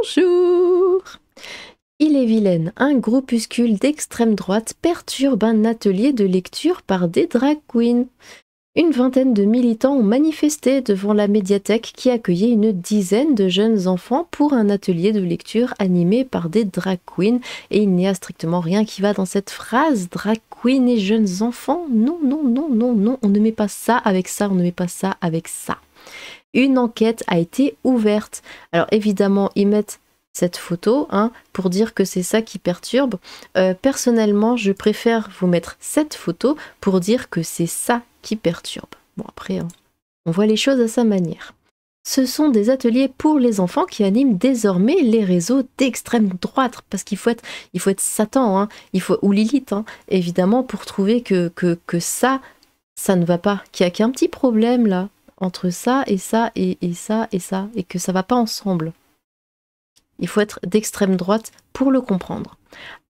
Bonjour! Ille-et-Vilaine, un groupuscule d'extrême droite perturbe un atelier de lecture par des drag queens. Une vingtaine de militants ont manifesté devant la médiathèque qui accueillait une dizaine de jeunes enfants pour un atelier de lecture animé par des drag queens. Et il n'y a strictement rien qui va dans cette phrase, drag queen et jeunes enfants. Non, non, non, non, non, on ne met pas ça avec ça, on ne met pas ça avec ça. Une enquête a été ouverte. Alors évidemment, ils mettent cette photo pour dire que c'est ça qui perturbe. Personnellement, je préfère vous mettre cette photo pour dire que c'est ça qui perturbe. Bon, après, on voit les choses à sa manière. Ce sont des ateliers pour les enfants qui animent désormais les réseaux d'extrême droite, parce qu'il faut être Satan, ou Lilith, évidemment, pour trouver que ça ne va pas, qu'il y a un petit problème là, entre ça et ça et ça et ça, et que ça va pas ensemble. Il faut être d'extrême droite pour le comprendre.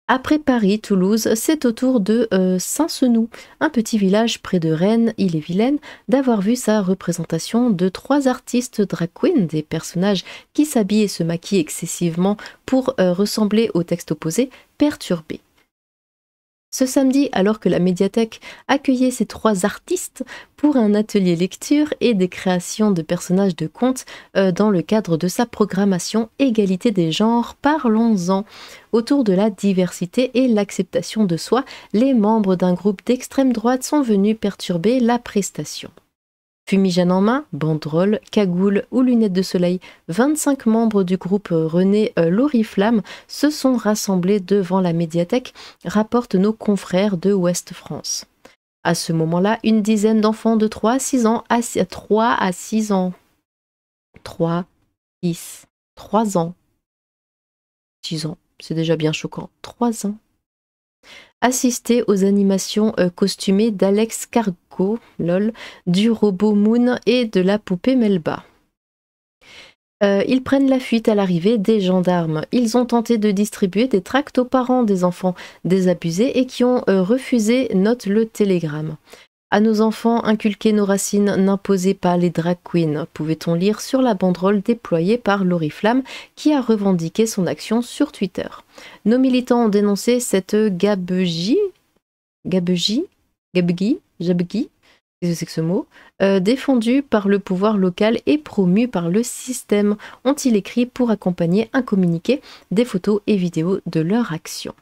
Après Paris, Toulouse, c'est au tour de Saint-Senou, un petit village près de Rennes, Ille-et-Vilaine, d'avoir vu sa représentation de 3 artistes drag queens, des personnages qui s'habillent et se maquillent excessivement pour ressembler au texte opposé, perturbés. Ce samedi, alors que la médiathèque accueillait ces 3 artistes pour un atelier lecture et des créations de personnages de contes dans le cadre de sa programmation Égalité des genres, parlons-en. Autour de la diversité et l'acceptation de soi, les membres d'un groupe d'extrême droite sont venus perturber la prestation. Fumigène en main, banderole, cagoule ou lunettes de soleil, 25 membres du groupe René l'Oriflamme se sont rassemblés devant la médiathèque, rapportent nos confrères de Ouest France. À ce moment-là, une dizaine d'enfants de 3 à 6 ans, 6 ans, c'est déjà bien choquant, 3 ans, assister aux animations costumées d'Alex Cargo, lol, du robot Moon et de la poupée Melba. Ils prennent la fuite à l'arrivée des gendarmes. Ils ont tenté de distribuer des tracts aux parents des enfants désabusés et qui ont refusé, note le télégramme. À nos enfants, inculquer nos racines, n'imposez pas les drag queens, pouvait-on lire sur la banderole déployée par l'Oriflamme qui a revendiqué son action sur Twitter. Nos militants ont dénoncé cette gabegie, qu'est-ce que c'est que ce mot, défendue par le pouvoir local et promue par le système, ont-ils écrit pour accompagner un communiqué, des photos et vidéos de leur action.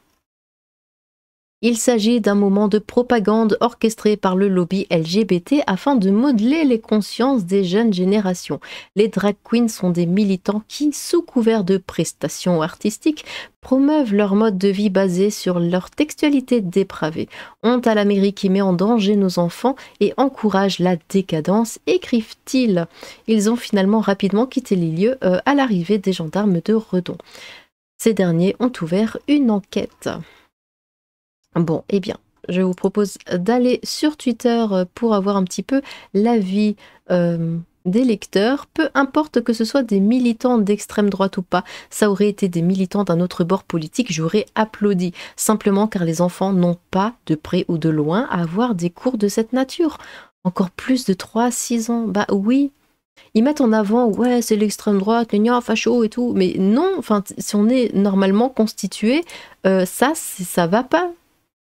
Il s'agit d'un moment de propagande orchestré par le lobby LGBT afin de modeler les consciences des jeunes générations. Les drag queens sont des militants qui, sous couvert de prestations artistiques, promeuvent leur mode de vie basé sur leur textualité dépravée. Honte à la mairie qui met en danger nos enfants et encourage la décadence, écrivent-ils. Ils ont finalement rapidement quitté les lieux à l'arrivée des gendarmes de Redon. Ces derniers ont ouvert une enquête. Bon, eh bien, je vous propose d'aller sur Twitter pour avoir un petit peu l'avis des lecteurs, peu importe que ce soit des militants d'extrême droite ou pas. Ça aurait été des militants d'un autre bord politique, j'aurais applaudi, simplement car les enfants n'ont pas, de près ou de loin, à avoir des cours de cette nature. Encore plus de 3 à 6 ans, bah oui. Ils mettent en avant, ouais, c'est l'extrême droite, gna, facho et tout, mais non, enfin, si on est normalement constitué, ça va pas.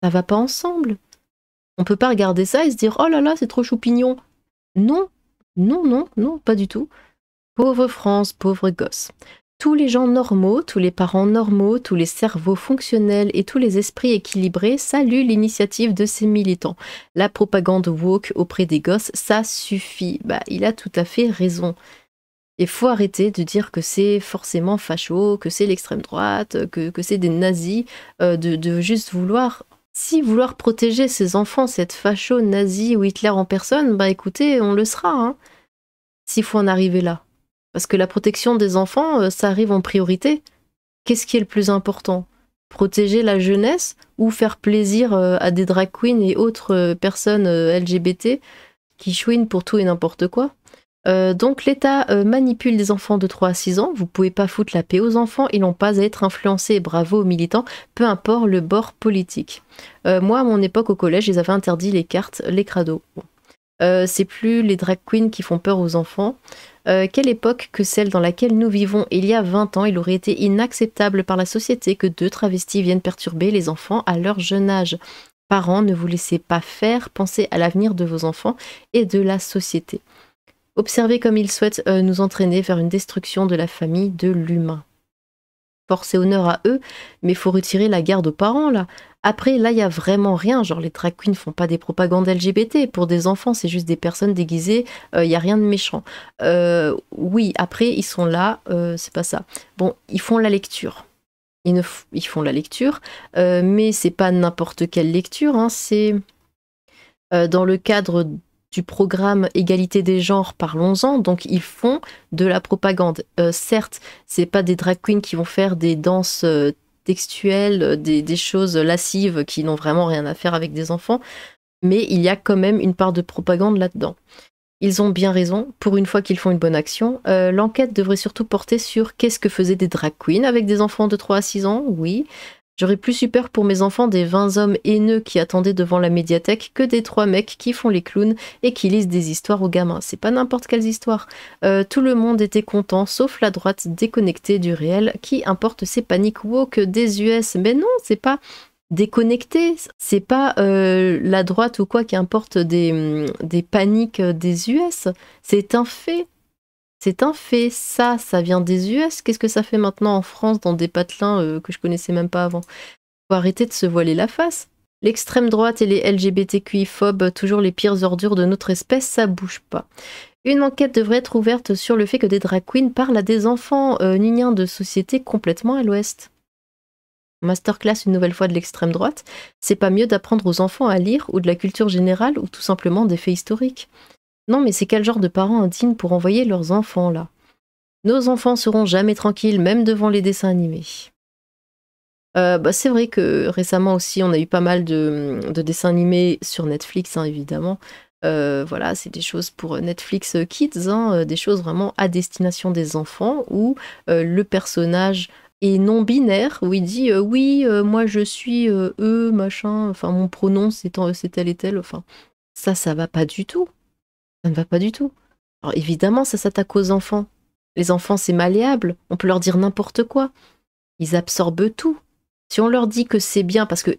Ça va pas ensemble. On peut pas regarder ça et se dire oh là là, c'est trop choupignon. Non, non, non, non, pas du tout. Pauvre France, pauvre gosse. Tous les gens normaux, tous les parents normaux, tous les cerveaux fonctionnels et tous les esprits équilibrés saluent l'initiative de ces militants. La propagande woke auprès des gosses, ça suffit. Bah, il a tout à fait raison. Il faut arrêter de dire que c'est forcément facho, que c'est l'extrême droite, que c'est des nazis, de juste vouloir protéger ses enfants, cette facho nazi ou Hitler en personne, bah écoutez, on le sera, s'il faut en arriver là. Parce que la protection des enfants, ça arrive en priorité. Qu'est-ce qui est le plus important? Protéger la jeunesse ou faire plaisir à des drag queens et autres personnes LGBT qui chouinent pour tout et n'importe quoi? Donc l'État manipule des enfants de 3 à 6 ans, vous pouvez pas foutre la paix aux enfants, ils n'ont pas à être influencés, bravo aux militants, peu importe le bord politique. Moi à mon époque au collège, ils avaient interdit les cartes, les crados. Bon. C'est plus les drag queens qui font peur aux enfants. Quelle époque que celle dans laquelle nous vivons? Il y a 20 ans, il aurait été inacceptable par la société que 2 travestis viennent perturber les enfants à leur jeune âge. Parents, ne vous laissez pas faire, pensez à l'avenir de vos enfants et de la société. Observez comme ils souhaitent nous entraîner vers une destruction de la famille, de l'humain. Force et honneur à eux, mais il faut retirer la garde aux parents, là. Après, là, il n'y a vraiment rien. Genre, les drag queens font pas des propagandes LGBT. Pour des enfants, c'est juste des personnes déguisées. Il n'y a rien de méchant. Oui, après, ils sont là. C'est pas ça. Bon, ils font la lecture. Ils font la lecture, mais c'est pas n'importe quelle lecture. Hein, c'est dans le cadre du programme Égalité des genres, parlons-en, donc ils font de la propagande. Certes, c'est pas des drag queens qui vont faire des danses textuelles, des choses lascives qui n'ont vraiment rien à faire avec des enfants, mais il y a quand même une part de propagande là-dedans. Ils ont bien raison, pour une fois qu'ils font une bonne action. L'enquête devrait surtout porter sur qu'est-ce que faisaient des drag queens avec des enfants de 3 à 6 ans, oui. J'aurais plus eu peur pour mes enfants des 20 hommes haineux qui attendaient devant la médiathèque que des 3 mecs qui font les clowns et qui lisent des histoires aux gamins. C'est pas n'importe quelles histoires. Tout le monde était content, sauf la droite déconnectée du réel qui importe ses paniques woke des US. Mais non, c'est pas déconnecté, c'est pas la droite ou quoi qui importe des paniques des US. C'est un fait. C'est un fait, ça vient des US. Qu'est-ce que ça fait maintenant en France dans des patelins que je connaissais même pas avant? Faut arrêter de se voiler la face. L'extrême droite et les LGBTQI-phobes, toujours les pires ordures de notre espèce, ça bouge pas. Une enquête devrait être ouverte sur le fait que des drag queens parlent à des enfants niens de société complètement à l'ouest. Masterclass une nouvelle fois de l'extrême droite, c'est pas mieux d'apprendre aux enfants à lire ou de la culture générale ou tout simplement des faits historiques. Non, mais c'est quel genre de parents indignes pour envoyer leurs enfants là? Nos enfants seront jamais tranquilles, même devant les dessins animés. C'est vrai que récemment aussi, on a eu pas mal de dessins animés sur Netflix, hein, évidemment. Voilà, c'est des choses pour Netflix Kids, hein, des choses vraiment à destination des enfants, où le personnage est non-binaire, où il dit oui, moi je suis eux, machin, enfin mon pronom c'est tel et tel, enfin ça va pas du tout. Ça ne va pas du tout. Alors évidemment, ça s'attaque aux enfants. Les enfants, c'est malléable, on peut leur dire n'importe quoi. Ils absorbent tout. Si on leur dit que c'est bien, parce que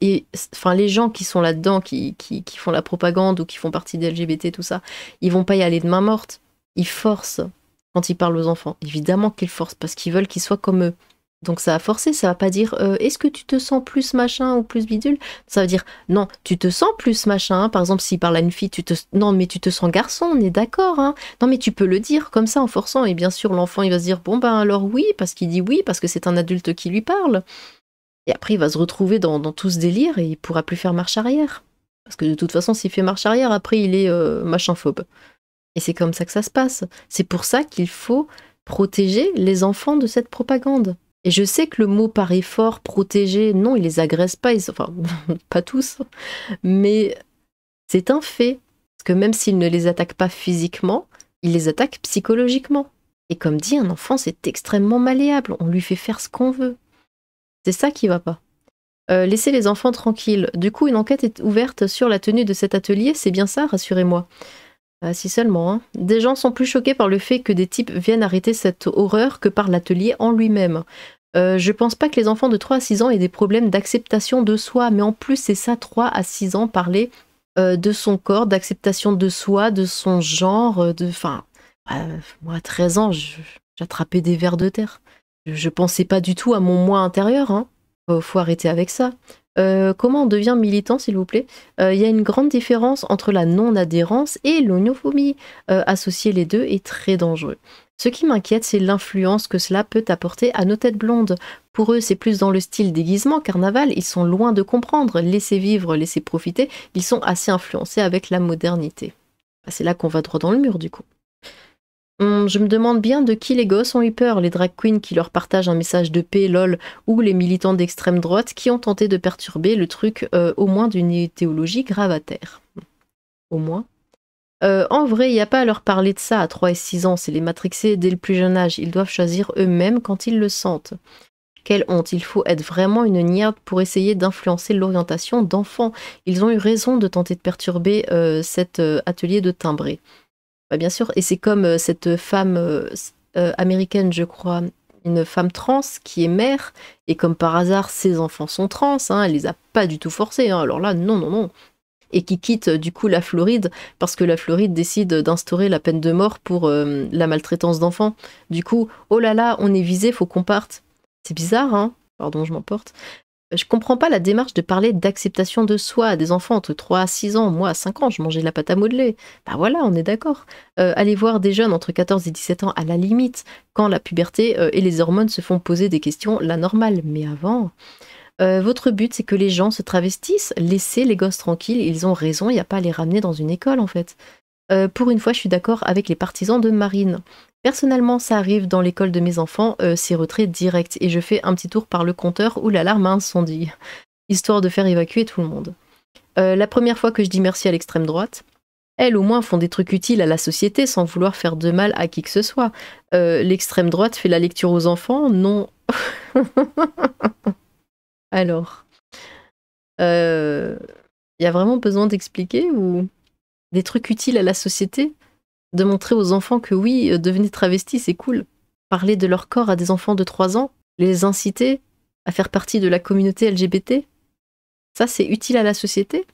enfin, les gens qui sont là-dedans, qui font la propagande ou qui font partie des LGBT, tout ça, ils vont pas y aller de main morte. Ils forcent quand ils parlent aux enfants. Évidemment qu'ils forcent, parce qu'ils veulent qu'ils soient comme eux. Donc ça va forcer, ça va pas dire est-ce que tu te sens plus machin ou plus bidule? Ça veut dire non, tu te sens plus machin. Hein. Par exemple, s'il parle à une fille, non mais tu te sens garçon, on est d'accord. Hein. Non mais tu peux le dire comme ça en forçant. Et bien sûr, l'enfant il va se dire bon ben alors oui, parce qu'il dit oui, parce que c'est un adulte qui lui parle. Et après, il va se retrouver dans tout ce délire et il pourra plus faire marche arrière. Parce que de toute façon, s'il fait marche arrière, après il est machinphobe. Et c'est comme ça que ça se passe. C'est pour ça qu'il faut protéger les enfants de cette propagande. Et je sais que le mot paraît fort, protéger, non, ils les agressent pas, enfin, pas tous, mais c'est un fait. Parce que même s'ils ne les attaquent pas physiquement, ils les attaquent psychologiquement. Et comme dit, un enfant, c'est extrêmement malléable, on lui fait faire ce qu'on veut. C'est ça qui va pas. Laissez les enfants tranquilles. Du coup, une enquête est ouverte sur la tenue de cet atelier, c'est bien ça, rassurez-moi. Si seulement, hein. Des gens sont plus choqués par le fait que des types viennent arrêter cette horreur que par l'atelier en lui-même. Je pense pas que les enfants de 3 à 6 ans aient des problèmes d'acceptation de soi, mais en plus c'est ça, 3 à 6 ans, parler de son corps, d'acceptation de soi, de son genre, enfin, moi à 13 ans, j'attrapais des vers de terre. Je pensais pas du tout à mon moi intérieur, hein. Faut arrêter avec ça. Comment on devient militant, s'il vous plaît? Il y a une grande différence entre la non-adhérence et l'homophobie. Associer les deux est très dangereux. Ce qui m'inquiète, c'est l'influence que cela peut apporter à nos têtes blondes. Pour eux, c'est plus dans le style déguisement, carnaval, ils sont loin de comprendre. Laissez vivre, laissez profiter, ils sont assez influencés avec la modernité. C'est là qu'on va droit dans le mur, du coup. Je me demande bien de qui les gosses ont eu peur, les drag queens qui leur partagent un message de paix, lol, ou les militants d'extrême droite qui ont tenté de perturber le truc au moins d'une idéologie gravataire. Au moins. En vrai, il n'y a pas à leur parler de ça à 3 et 6 ans, c'est les matrixer dès le plus jeune âge, ils doivent choisir eux-mêmes quand ils le sentent. Quelle honte, il faut être vraiment une niaque pour essayer d'influencer l'orientation d'enfants. Ils ont eu raison de tenter de perturber cet atelier de timbré. Bah, bien sûr, et c'est comme cette femme américaine, je crois, une femme trans qui est mère, et comme par hasard, ses enfants sont trans, hein, elle les a pas du tout forcés, hein, alors là, non, non, non. Et qui quitte du coup la Floride, parce que la Floride décide d'instaurer la peine de mort pour la maltraitance d'enfants. Du coup, oh là là, on est visé, faut qu'on parte. C'est bizarre, hein? Pardon, je m'emporte. Je comprends pas la démarche de parler d'acceptation de soi à des enfants entre 3 à 6 ans. Moi, à 5 ans, je mangeais de la pâte à modeler. Bah voilà, on est d'accord. Aller voir des jeunes entre 14 et 17 ans, à la limite, quand la puberté et les hormones se font poser des questions, la normale. Mais avant, votre but, c'est que les gens se travestissent. Laissez les gosses tranquilles, ils ont raison, il n'y a pas à les ramener dans une école, en fait. Pour une fois, je suis d'accord avec les partisans de Marine. Personnellement, ça arrive dans l'école de mes enfants, c'est retrait direct, et je fais un petit tour par le compteur où l'alarme a incendie, histoire de faire évacuer tout le monde. La première fois que je dis merci à l'extrême droite, elles au moins font des trucs utiles à la société sans vouloir faire de mal à qui que ce soit. L'extrême droite fait la lecture aux enfants, non. Alors, y a vraiment besoin d'expliquer ou des trucs utiles à la société? De montrer aux enfants que oui, devenir travesti, c'est cool. Parler de leur corps à des enfants de 3 ans, les inciter à faire partie de la communauté LGBT, ça c'est utile à la société?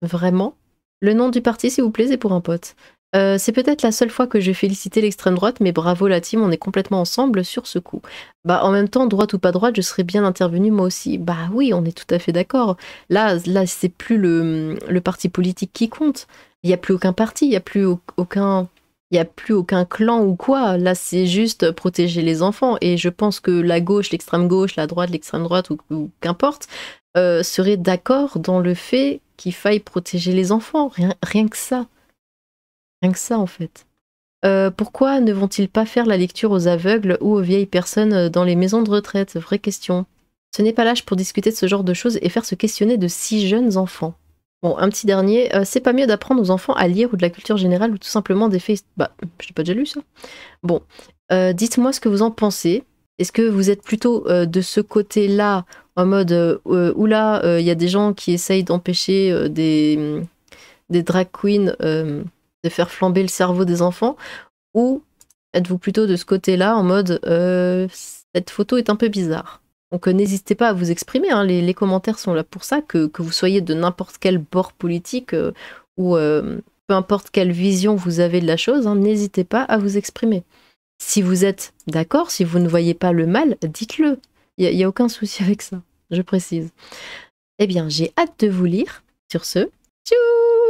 Vraiment? Le nom du parti, s'il vous plaît, c'est pour un pote. C'est peut-être la seule fois que je vais féliciter l'extrême droite, mais bravo la team, on est complètement ensemble sur ce coup. Bah en même temps, droite ou pas droite, je serais bien intervenue moi aussi. Bah oui, on est tout à fait d'accord. Là c'est plus le parti politique qui compte. Il n'y a plus aucun parti, il n'y a plus aucun... Il n'y a plus aucun clan ou quoi. Là, c'est juste protéger les enfants. Et je pense que la gauche, l'extrême gauche, la droite, l'extrême droite, ou qu'importe, seraient d'accord dans le fait qu'il faille protéger les enfants. Rien que ça. Rien que ça, en fait. Pourquoi ne vont-ils pas faire la lecture aux aveugles ou aux vieilles personnes dans les maisons de retraite? Vraie question. Ce n'est pas l'âge pour discuter de ce genre de choses et faire se questionner de si jeunes enfants. Bon, un petit dernier, c'est pas mieux d'apprendre aux enfants à lire ou de la culture générale ou tout simplement des faits... Bah, je n'ai pas déjà lu ça. Bon, dites-moi ce que vous en pensez. Est-ce que vous êtes plutôt de ce côté-là, en mode, oula, il y a des gens qui essayent d'empêcher des drag queens de faire flamber le cerveau des enfants, ou êtes-vous plutôt de ce côté-là, en mode, cette photo est un peu bizarre? Donc n'hésitez pas à vous exprimer, hein, les commentaires sont là pour ça, que vous soyez de n'importe quel bord politique ou peu importe quelle vision vous avez de la chose, hein, n'hésitez pas à vous exprimer. Si vous êtes d'accord, si vous ne voyez pas le mal, dites-le. Il n'y a aucun souci avec ça, je précise. Eh bien, j'ai hâte de vous lire. Sur ce, tchou!